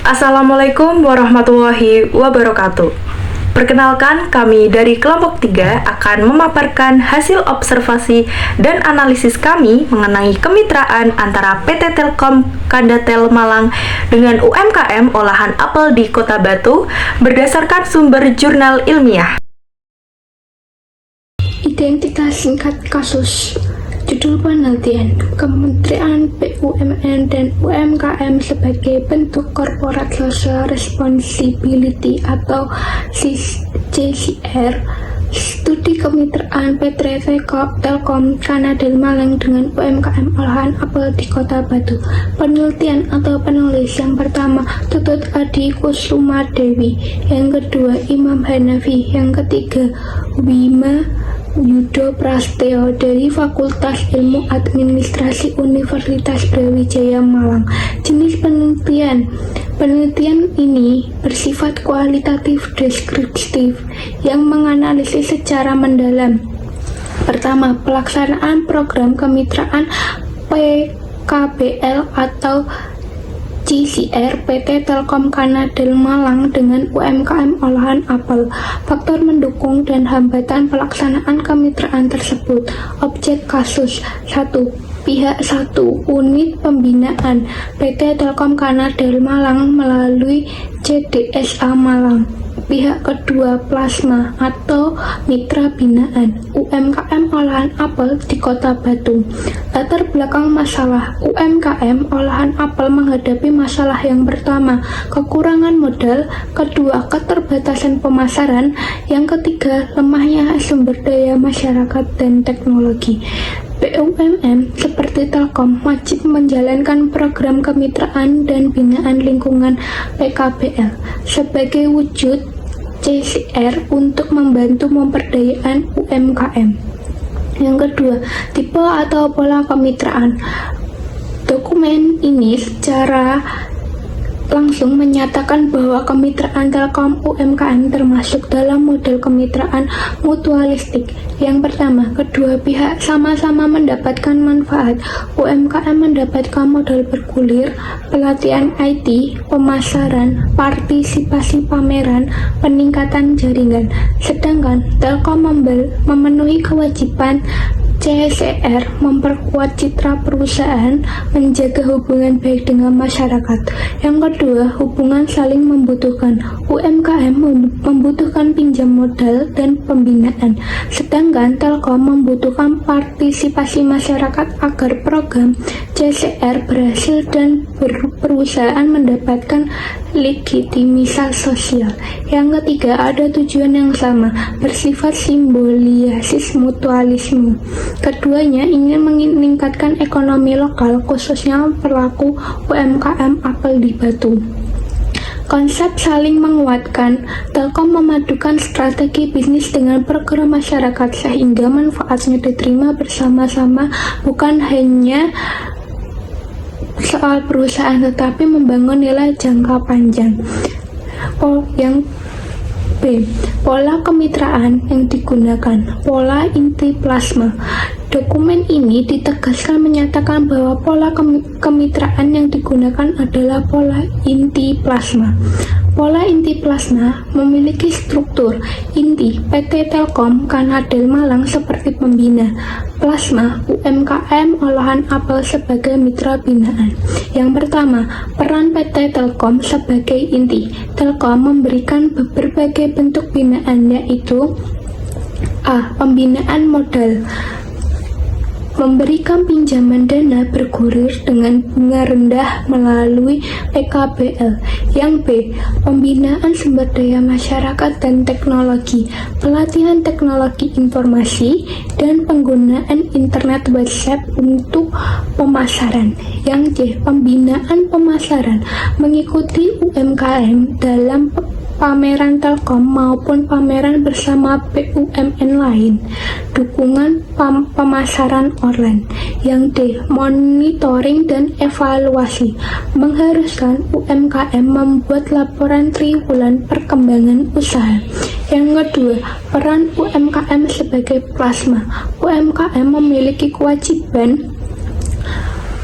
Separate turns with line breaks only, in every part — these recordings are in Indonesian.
Assalamualaikum warahmatullahi wabarakatuh. Perkenalkan, kami dari kelompok 3 akan memaparkan hasil observasi dan analisis kami mengenai kemitraan antara PT Telkom Kandatel Malang dengan UMKM olahan apel di Kota Batu berdasarkan sumber jurnal ilmiah.
Identitas singkat kasus. Judul penelitian: Kementerian BUMN dan UMKM sebagai bentuk Corporate Social Responsibility atau CSR. Studi kemitraan PT Telkom Kandatel Malang dengan UMKM olahan apel di Kota Batu. Penelitian atau penulis yang pertama Tutut Adi Kusuma Dewi, yang kedua Imam Hanafi, yang ketiga Wima Yudo Prastyo dari Fakultas Ilmu Administrasi Universitas Brawijaya Malang. Jenis penelitian ini bersifat kualitatif deskriptif yang menganalisis secara mendalam. Pertama, pelaksanaan program kemitraan PKBL atau CSR PT Telkom Kandatel Malang dengan UMKM olahan apel. Faktor mendukung dan hambatan pelaksanaan kemitraan tersebut. Objek kasus 1. Pihak 1. Unit pembinaan PT Telkom Kandatel Malang melalui CDSA Malang. Pihak kedua Plasma atau mitra binaan UMKM olahan apel di Kota Batu. Latar belakang masalah UMKM olahan apel menghadapi masalah yang pertama, kekurangan modal, kedua, keterbatasan pemasaran, yang ketiga, lemahnya sumber daya masyarakat dan teknologi. BUMN seperti Telkom wajib menjalankan program kemitraan dan binaan lingkungan PKBL sebagai wujud CSR untuk membantu pemberdayaan UMKM. Yang kedua, tipe atau pola kemitraan. Dokumen ini secara langsung menyatakan bahwa kemitraan Telkom UMKM termasuk dalam model kemitraan mutualistik. Yang pertama, kedua pihak sama-sama mendapatkan manfaat. UMKM mendapatkan modal bergulir, pelatihan IT, pemasaran, partisipasi pameran, peningkatan jaringan. Sedangkan Telkom memenuhi kewajiban CSR, memperkuat citra perusahaan, menjaga hubungan baik dengan masyarakat. Yang kedua, hubungan saling membutuhkan. UMKM membutuhkan pinjam modal dan pembinaan, sedangkan Telkom membutuhkan partisipasi masyarakat agar program CSR berhasil dan perusahaan mendapatkan legitimitas sosial. Yang ketiga, ada tujuan yang sama, bersifat simbiosis mutualisme. Keduanya ingin meningkatkan ekonomi lokal, khususnya pelaku UMKM apel di Batu. Konsep saling menguatkan. Telkom memadukan strategi bisnis dengan program masyarakat sehingga manfaatnya diterima bersama-sama, bukan hanya soal perusahaan tetapi membangun nilai jangka panjang. Yang B. Pola kemitraan yang digunakan. Pola inti plasma. Dokumen ini ditegaskan menyatakan bahwa pola kemitraan yang digunakan adalah pola inti plasma. Pola inti plasma memiliki struktur inti PT Telkom Kandatel Malang seperti pembina, plasma UMKM olahan apel sebagai mitra binaan. Yang pertama, peran PT Telkom sebagai inti. Telkom memberikan berbagai bentuk binaan, yaitu A. Pembinaan modal, memberikan pinjaman dana bergulir dengan bunga rendah melalui PKBL. Yang B. Pembinaan sumber daya masyarakat dan teknologi, pelatihan teknologi informasi dan penggunaan internet WhatsApp untuk pemasaran. Yang C. Pembinaan pemasaran, mengikuti UMKM dalam pameran Telkom maupun pameran bersama BUMN lain, dukungan pemasaran online. Yang D. Monitoring dan evaluasi, mengharuskan UMKM membuat laporan triwulan perkembangan usaha. Yang kedua, peran UMKM sebagai plasma. UMKM memiliki kewajiban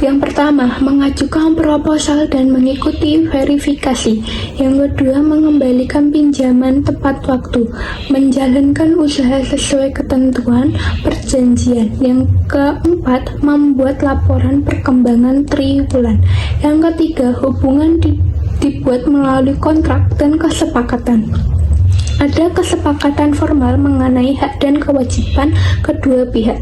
Yang pertama, mengajukan proposal dan mengikuti verifikasi. Yang kedua, mengembalikan pinjaman tepat waktu, menjalankan usaha sesuai ketentuan perjanjian. Yang keempat, membuat laporan perkembangan triwulan. Yang ketiga, hubungan dibuat melalui kontrak dan kesepakatan. Ada kesepakatan formal mengenai hak dan kewajiban kedua pihak.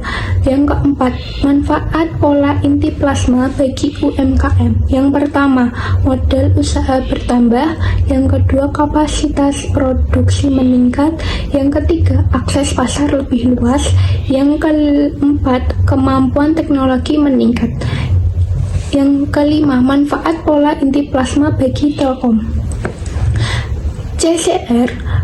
Yang keempat, manfaat pola inti plasma bagi UMKM. Yang pertama, modal usaha bertambah. Yang kedua, kapasitas produksi meningkat. Yang ketiga, akses pasar lebih luas. Yang keempat, kemampuan teknologi meningkat. Yang kelima, manfaat pola inti plasma bagi Telkom. CSR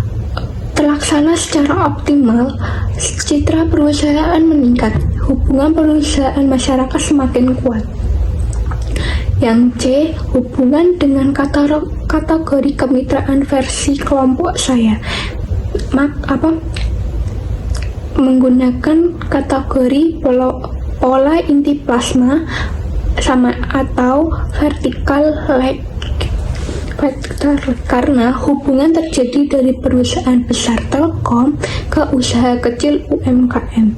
terlaksana secara optimal, citra perusahaan meningkat, hubungan perusahaan masyarakat semakin kuat. Yang C, hubungan dengan kategori kemitraan versi kelompok saya. Menggunakan kategori pola inti plasma sama atau vertical leg factor, karena hubungan terjadi dari perusahaan besar Telkom ke usaha kecil UMKM.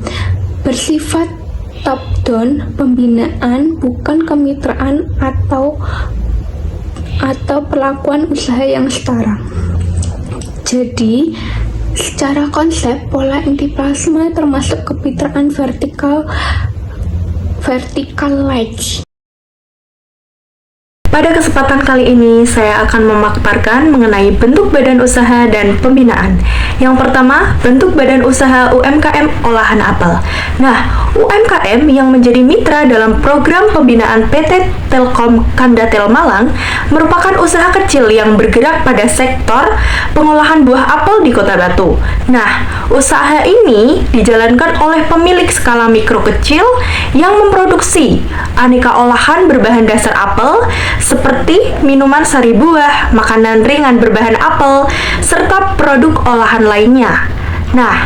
Bersifat top down, pembinaan bukan kemitraan atau perlakuan usaha yang setara. Jadi, secara konsep pola inti plasma termasuk kemitraan vertical ledge.
Pada kesempatan kali ini, saya akan memaparkan mengenai bentuk badan usaha dan pembinaan. Yang pertama, bentuk badan usaha UMKM olahan apel. Nah, UMKM yang menjadi mitra dalam program pembinaan PT Telkom Kandatel Malang merupakan usaha kecil yang bergerak pada sektor pengolahan buah apel di Kota Batu. Nah, usaha ini dijalankan oleh pemilik skala mikro kecil yang memproduksi aneka olahan berbahan dasar apel seperti minuman sari buah, makanan ringan berbahan apel, serta produk olahan lainnya. Nah,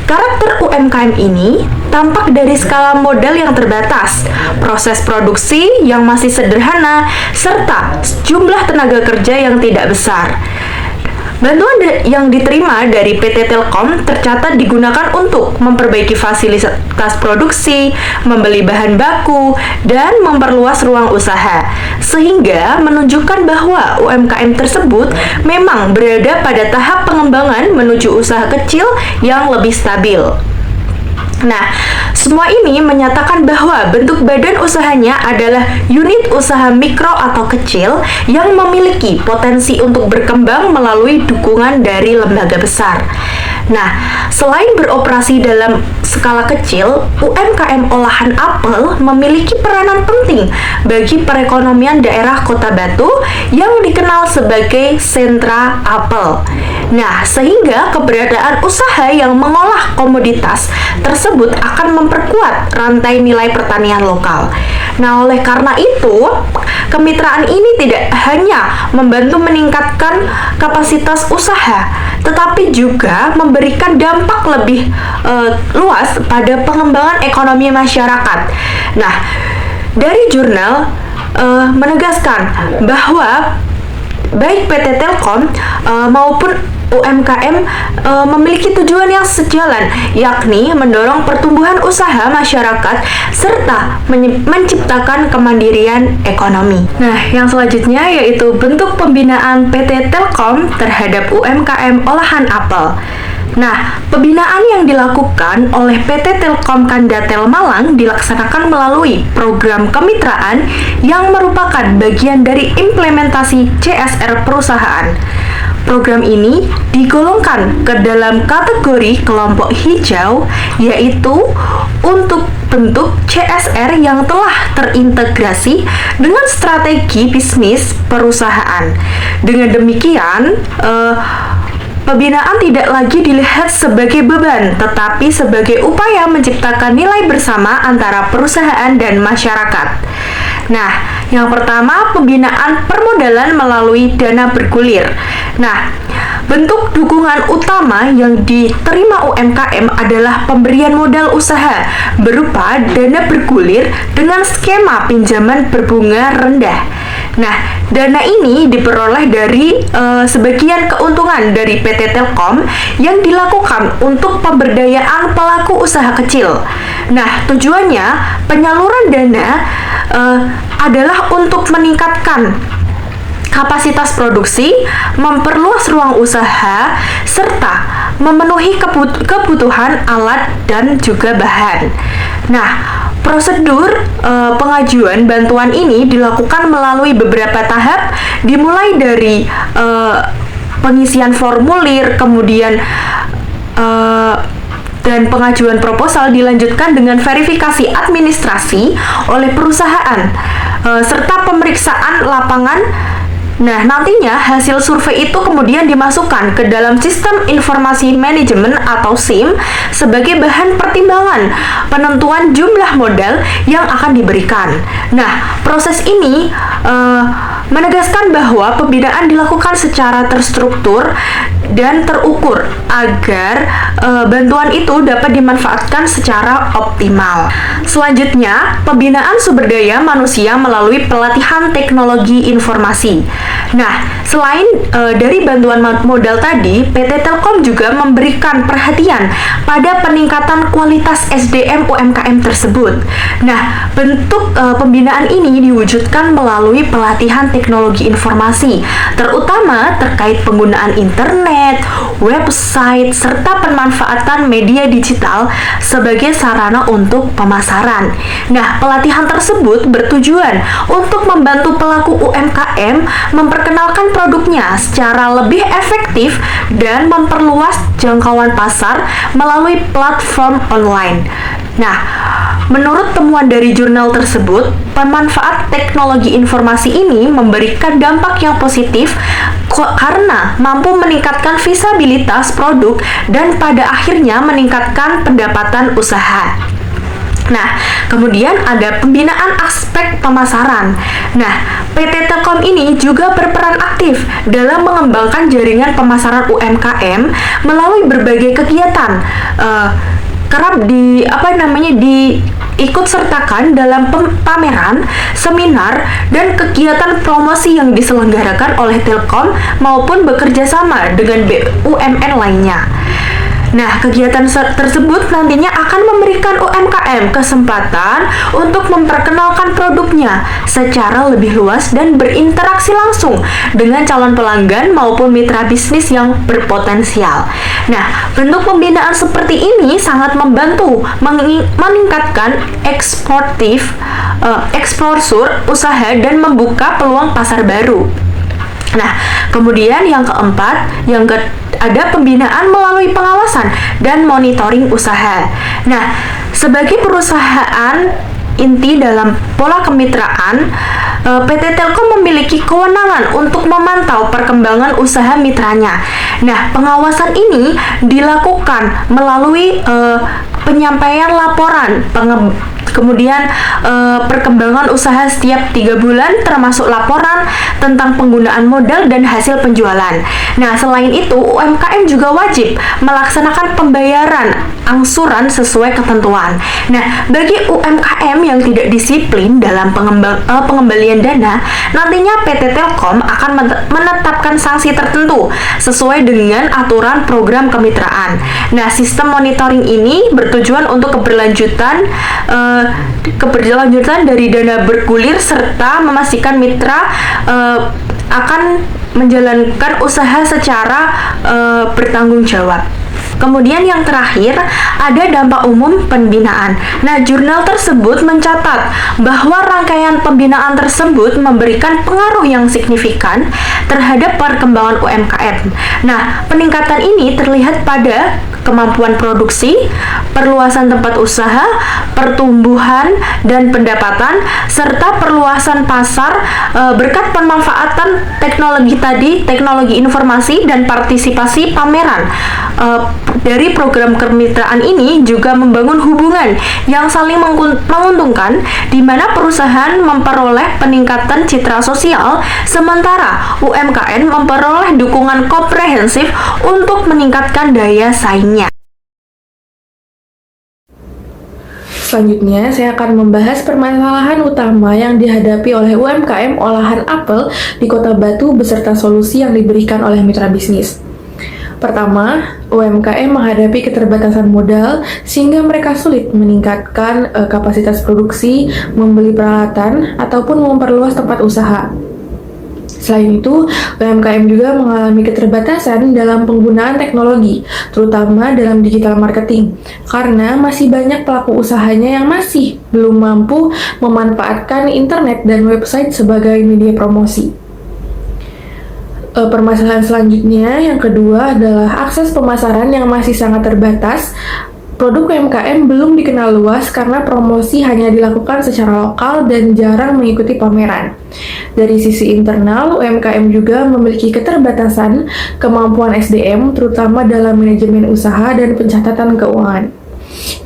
karakter UMKM ini tampak dari skala modal yang terbatas, proses produksi yang masih sederhana, serta jumlah tenaga kerja yang tidak besar. Bantuan yang diterima dari PT Telkom tercatat digunakan untuk memperbaiki fasilitas produksi, membeli bahan baku, dan memperluas ruang usaha, sehingga menunjukkan bahwa UMKM tersebut memang berada pada tahap pengembangan menuju usaha kecil yang lebih stabil. Nah, semua ini menyatakan bahwa bentuk badan usahanya adalah unit usaha mikro atau kecil yang memiliki potensi untuk berkembang melalui dukungan dari lembaga besar. Nah, selain beroperasi dalam skala kecil, UMKM olahan apel memiliki peranan penting bagi perekonomian daerah Kota Batu yang dikenal sebagai sentra apel. Nah, sehingga keberadaan usaha yang mengolah komoditas tersebut akan memperkuat rantai nilai pertanian lokal. Nah, oleh karena itu, kemitraan ini tidak hanya membantu meningkatkan kapasitas usaha, tetapi juga memberikan dampak lebih luas pada pengembangan ekonomi masyarakat. Nah, dari jurnal menegaskan bahwa baik PT Telkom maupun UMKM memiliki tujuan yang sejalan, yakni mendorong pertumbuhan usaha masyarakat serta menciptakan kemandirian ekonomi. Nah, yang selanjutnya yaitu bentuk pembinaan PT Telkom terhadap UMKM olahan apel. Nah, pembinaan yang dilakukan oleh PT Telkom Kandatel Malang dilaksanakan melalui program kemitraan yang merupakan bagian dari implementasi CSR perusahaan. Program ini digolongkan ke dalam kategori kelompok hijau, yaitu untuk bentuk CSR yang telah terintegrasi dengan strategi bisnis perusahaan. Dengan demikian, pembinaan tidak lagi dilihat sebagai beban, tetapi sebagai upaya menciptakan nilai bersama antara perusahaan dan masyarakat. Nah, yang pertama, pembinaan permodalan melalui dana bergulir. Nah, bentuk dukungan utama yang diterima UMKM adalah pemberian modal usaha berupa dana bergulir dengan skema pinjaman berbunga rendah. Nah, dana ini diperoleh dari sebagian keuntungan dari PT Telkom yang dilakukan untuk pemberdayaan pelaku usaha kecil. Nah, tujuannya penyaluran dana adalah untuk meningkatkan kapasitas produksi, memperluas ruang usaha, serta memenuhi kebutuhan alat dan juga bahan. Nah, prosedur pengajuan bantuan ini dilakukan melalui beberapa tahap, dimulai dari pengisian formulir, kemudian dan pengajuan proposal dilanjutkan dengan verifikasi administrasi oleh perusahaan serta pemeriksaan lapangan. Nah, nantinya hasil survei itu kemudian dimasukkan ke dalam sistem informasi manajemen atau SIM sebagai bahan pertimbangan penentuan jumlah modal yang akan diberikan. Nah, proses ini menegaskan bahwa pembinaan dilakukan secara terstruktur dan terukur agar bantuan itu dapat dimanfaatkan secara optimal. Selanjutnya, pembinaan sumber daya manusia melalui pelatihan teknologi informasi. Nah, selain dari bantuan modal tadi, PT Telkom juga memberikan perhatian pada peningkatan kualitas SDM UMKM tersebut. Nah, bentuk pembinaan ini diwujudkan melalui pelatihan teknologi informasi, terutama terkait penggunaan internet, website, serta pemanfaatan media digital sebagai sarana untuk pemasaran. Nah, pelatihan tersebut bertujuan untuk membantu pelaku UMKM memperkenalkan produknya secara lebih efektif dan memperluas jangkauan pasar melalui platform online. Nah, menurut temuan dari jurnal tersebut, pemanfaat teknologi informasi ini memberikan dampak yang positif karena mampu meningkatkan visibilitas produk dan pada akhirnya meningkatkan pendapatan usaha. Nah, kemudian ada pembinaan aspek pemasaran. Nah, PT Telkom ini juga berperan aktif dalam mengembangkan jaringan pemasaran UMKM melalui berbagai kegiatan. Kerap diikut sertakan dalam pameran, seminar, dan kegiatan promosi yang diselenggarakan oleh Telkom maupun bekerja sama dengan BUMN lainnya. Nah, kegiatan tersebut nantinya akan memberikan UMKM kesempatan untuk memperkenalkan produknya secara lebih luas dan berinteraksi langsung dengan calon pelanggan maupun mitra bisnis yang berpotensial. Nah, bentuk pembinaan seperti ini sangat membantu meningkatkan eksposur usaha dan membuka peluang pasar baru. Nah, kemudian yang keempat, ada pembinaan melalui pengawasan dan monitoring usaha. Nah, sebagai perusahaan inti dalam pola kemitraan, PT Telkom memiliki kewenangan untuk memantau perkembangan usaha mitranya. Nah, pengawasan ini dilakukan melalui penyampaian laporan kemudian perkembangan usaha setiap 3 bulan, termasuk laporan tentang penggunaan modal dan hasil penjualan. Nah, selain itu, UMKM juga wajib melaksanakan pembayaran angsuran sesuai ketentuan. Nah, bagi UMKM yang tidak disiplin dalam pengembalian dana, nantinya PT Telkom akan menetapkan sanksi tertentu sesuai dengan aturan program kemitraan. Nah, sistem monitoring ini bertujuan untuk keberlanjutan dari dana bergulir serta memastikan mitra akan menjalankan usaha secara bertanggung jawab. Kemudian yang terakhir, ada dampak umum pembinaan. Nah, jurnal tersebut mencatat bahwa rangkaian pembinaan tersebut memberikan pengaruh yang signifikan terhadap perkembangan UMKM. Nah, peningkatan ini terlihat pada kemampuan produksi, perluasan tempat usaha, pertumbuhan dan pendapatan, serta perluasan pasar berkat pemanfaatan teknologi informasi dan partisipasi pameran, Dari program kemitraan ini juga membangun hubungan yang saling menguntungkan, di mana perusahaan memperoleh peningkatan citra sosial, sementara UMKM memperoleh dukungan komprehensif untuk meningkatkan daya saingnya.
Selanjutnya, saya akan membahas permasalahan utama yang dihadapi oleh UMKM olahan apel di Kota Batu beserta solusi yang diberikan oleh mitra bisnis. Pertama, UMKM menghadapi keterbatasan modal sehingga mereka sulit meningkatkan kapasitas produksi, membeli peralatan, ataupun memperluas tempat usaha. Selain itu, UMKM juga mengalami keterbatasan dalam penggunaan teknologi, terutama dalam digital marketing, karena masih banyak pelaku usahanya yang masih belum mampu memanfaatkan internet dan website sebagai media promosi. Permasalahan selanjutnya, yang kedua adalah akses pemasaran yang masih sangat terbatas. Produk UMKM belum dikenal luas karena promosi hanya dilakukan secara lokal dan jarang mengikuti pameran. Dari sisi internal, UMKM juga memiliki keterbatasan kemampuan SDM, terutama dalam manajemen usaha dan pencatatan keuangan.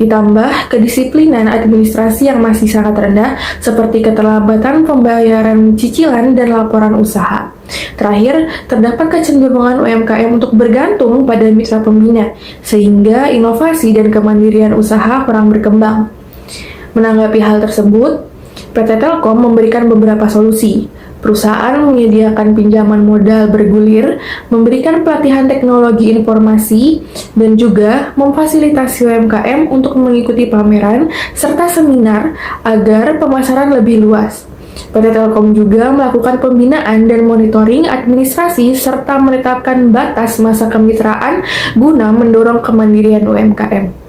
Ditambah kedisiplinan administrasi yang masih sangat rendah, seperti keterlambatan pembayaran cicilan dan laporan usaha. Terakhir, terdapat kecenderungan UMKM untuk bergantung pada mitra pembina, sehingga inovasi dan kemandirian usaha kurang berkembang. Menanggapi hal tersebut, PT Telkom memberikan beberapa solusi. Perusahaan menyediakan pinjaman modal bergulir, memberikan pelatihan teknologi informasi, dan juga memfasilitasi UMKM untuk mengikuti pameran serta seminar agar pemasaran lebih luas. PT Telkom juga melakukan pembinaan dan monitoring administrasi serta menetapkan batas masa kemitraan guna mendorong kemandirian UMKM.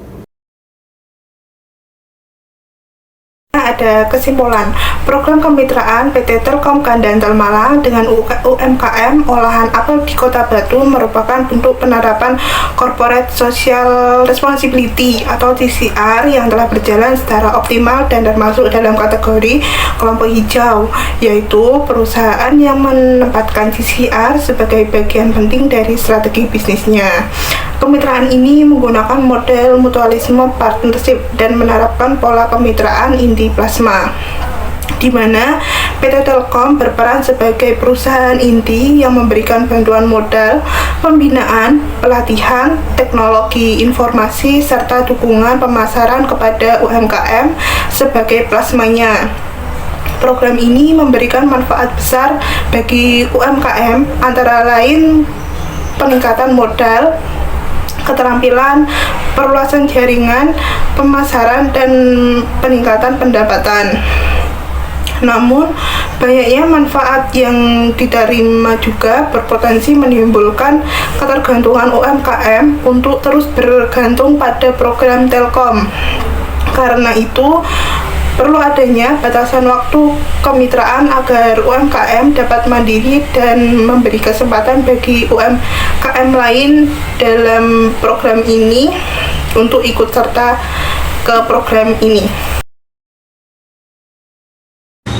Ada kesimpulan, program kemitraan PT Telkom Kandantal Malang dengan UMKM olahan apel di Kota Batu merupakan bentuk penerapan Corporate Social Responsibility atau CSR yang telah berjalan secara optimal dan termasuk dalam kategori kelompok hijau, yaitu perusahaan yang menempatkan CSR sebagai bagian penting dari strategi bisnisnya. Kemitraan ini menggunakan model mutualisme partnership dan menerapkan pola kemitraan inti plasma, di mana PT Telkom berperan sebagai perusahaan inti yang memberikan bantuan modal, pembinaan, pelatihan, teknologi informasi, serta dukungan pemasaran kepada UMKM sebagai plasmanya. Program ini memberikan manfaat besar bagi UMKM, antara lain peningkatan modal, keterampilan, perluasan jaringan, pemasaran, dan peningkatan pendapatan. Namun, banyaknya manfaat yang diterima juga berpotensi menimbulkan ketergantungan UMKM untuk terus bergantung pada program Telkom. Karena itu, perlu adanya batasan waktu kemitraan agar UMKM dapat mandiri dan memberi kesempatan bagi UMKM lain dalam program ini untuk ikut serta ke program ini.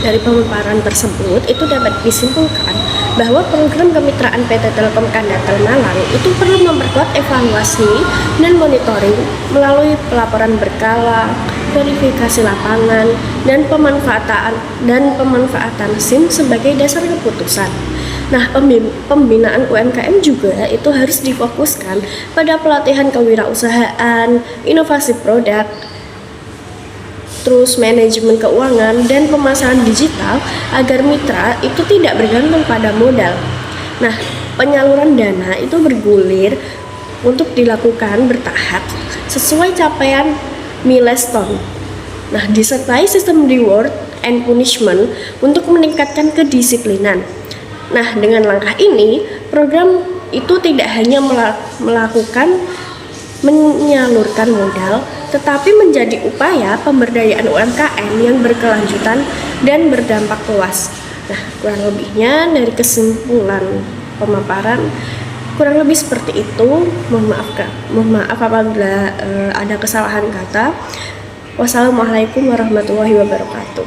Dari pemaparan tersebut, itu dapat disimpulkan bahwa program kemitraan PT Telkom Kandantal Malang itu perlu memperkuat evaluasi dan monitoring melalui pelaporan berkala, verifikasi lapangan, dan pemanfaatan SIM sebagai dasar keputusan. Nah, pembinaan UMKM juga itu harus difokuskan pada pelatihan kewirausahaan, inovasi produk, terus manajemen keuangan dan pemasaran digital agar mitra itu tidak bergantung pada modal. Nah, penyaluran dana itu bergulir untuk dilakukan bertahap sesuai capaian milestone. Nah, disertai sistem reward and punishment untuk meningkatkan kedisiplinan. Nah, dengan langkah ini, program itu tidak hanya menyalurkan modal, tetapi menjadi upaya pemberdayaan UMKM yang berkelanjutan dan berdampak luas. Nah, kurang lebihnya dari kesimpulan pemaparan kurang lebih seperti itu. Mohon maaf apabila ada kesalahan kata. Wassalamualaikum warahmatullahi wabarakatuh.